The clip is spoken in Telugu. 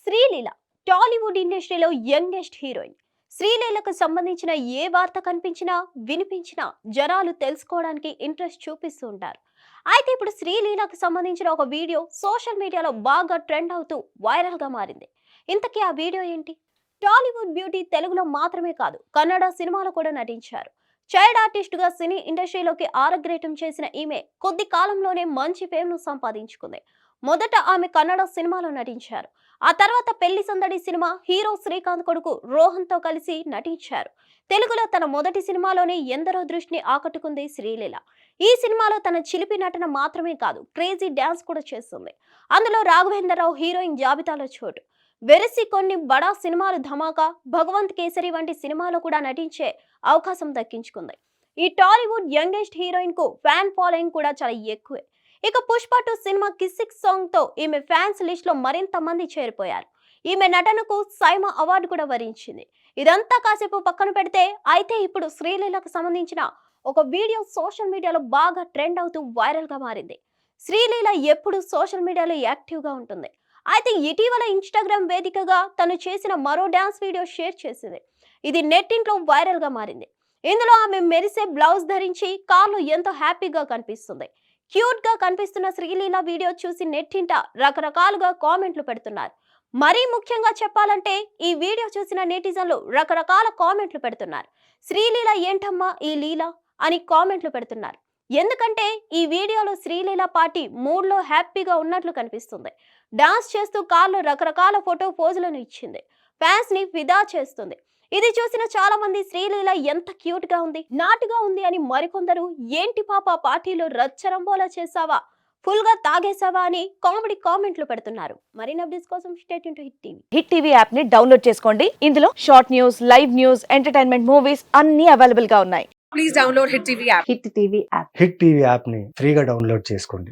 శ్రీలీల టాలీవుడ్ ఇండస్ట్రీలో యంగెస్ట్ హీరోయిన్. శ్రీలీలకు సంబంధించిన ఏ వార్త కనిపించినా వినిపించినా జనాలు తెలుసుకోవడానికి ఇంట్రెస్ట్ చూపిస్తూ ఉంటారు. అయితే ఇప్పుడు శ్రీలీలకు సంబంధించిన ఒక వీడియో సోషల్ మీడియాలో బాగా ట్రెండ్ అవుతూ వైరల్ గా మారింది. ఇంతకీ ఆ వీడియో ఏంటి? టాలీవుడ్ బ్యూటీ తెలుగులో మాత్రమే కాదు కన్నడ సినిమాలో కూడా నటించారు. చైల్డ్ ఆర్టిస్ట్ గా సినీ ఇండస్ట్రీలోకి ఆరగ్రేటం చేసిన ఈమె కొద్ది కాలంలోనే మంచి ఫేమ్ ను సంపాదించుకుంది. మొదట ఆమె కన్నడ సినిమాలో నటించారు. ఆ తర్వాత పెళ్లి సందడి సినిమా హీరో శ్రీకాంత్ కొడుకు రోహన్ తో కలిసి నటించారు. తెలుగులో తన మొదటి సినిమాలోనే ఎందరో దృష్టిని ఆకట్టుకుంది శ్రీలీల. ఈ సినిమాలో తన చిలిపి నటన మాత్రమే కాదు క్రేజీ డాన్స్ కూడా చేస్తుంది. అందులో రాఘవేంద్రరావు హీరోయిన్ జాబితాలో చోటు. వెరసి కొన్ని బడా సినిమాలు ధమాకా, భగవంత్ కేసరి వంటి సినిమాలో కూడా నటించే అవకాశం దక్కించుకుంది. ఈ టాలీవుడ్ యంగెస్ట్ హీరోయిన్ కు ఫ్యాన్ ఫాలోయింగ్ కూడా చాలా ఎక్కువే. ఇక పుష్ప 2 సినిమా కిసిక్ సాంగ్ తో ఈమె ఫ్యాన్స్ లిస్ట్ లో మరింత మంది చేరిపోయారు. ఈమె నటనకు సైమా అవార్డు కూడా వరించింది. ఇదంతా కాసేపు పక్కన పెడితే అయితే ఇప్పుడు శ్రీలీలకు సంబంధించిన ఒక వీడియో సోషల్ మీడియాలో బాగా ట్రెండ్ అవుతూ వైరల్ గా మారింది. శ్రీలీల ఎప్పుడు సోషల్ మీడియాలో యాక్టివ్ గా ఉంటుంది. అయితే ఇటీవల ఇన్స్టాగ్రామ్ వేదికగా తను చేసిన మరో డాన్స్ వీడియో షేర్ చేసింది. ఇది నెట్టింట్లో వైరల్ గా మారింది. ఇందులో ఆమె మెరిసే బ్లౌజ్ ధరించి కార్లో ఎంతో హ్యాపీగా కనిపిస్తుంది. క్యూట్ గా కనిపిస్తున్న శ్రీలీల వీడియో చూసి నెట్టింట రకరకాలుగా కామెంట్లు పెడుతున్నారు. మరీ ముఖ్యంగా చెప్పాలంటే ఈ వీడియో చూసిన నెటిజన్లు రకరకాల కామెంట్లు పెడుతున్నారు. శ్రీలీల ఏంటమ్మా ఈ లీల అని కామెంట్లు పెడుతున్నారు. ఎందుకంటే ఈ వీడియోలో శ్రీలీల పార్టీ మూడ్ లో హ్యాపీగా ఉన్నట్లు కనిపిస్తుంది. డాన్స్ చేస్తూ కార్లో రకరకాల ఫోటో పోజులను ఇచ్చింది. ఫ్యాన్స్ ని ఫిదా చేస్తుంది. ఇది చూసిన చాలా మంది శ్రీలీల ఎంత క్యూట్ గా ఉంది, నాటుగా ఉంది అని, మరికొందరు ఏంటి పాప పార్టీలో రచ్చరంబోలా చేసావా, ఫుల్ గా తాగేసావా అని కామెడీ కామెంట్లు పెడుతున్నారు. మరిన్ని అప్డేట్స్ కోసం stay tune to hit TV. Hit TV app ని డౌన్లోడ్ చేసుకోండి. ఇందులో short news, live news, entertainment movies అన్ని అవైలబుల్ గా ఉన్నాయి. Please download Hit TV app. Hit TV app. Hit TV యాప్ని ఫ్రీగా డౌన్లోడ్ చేసుకోండి.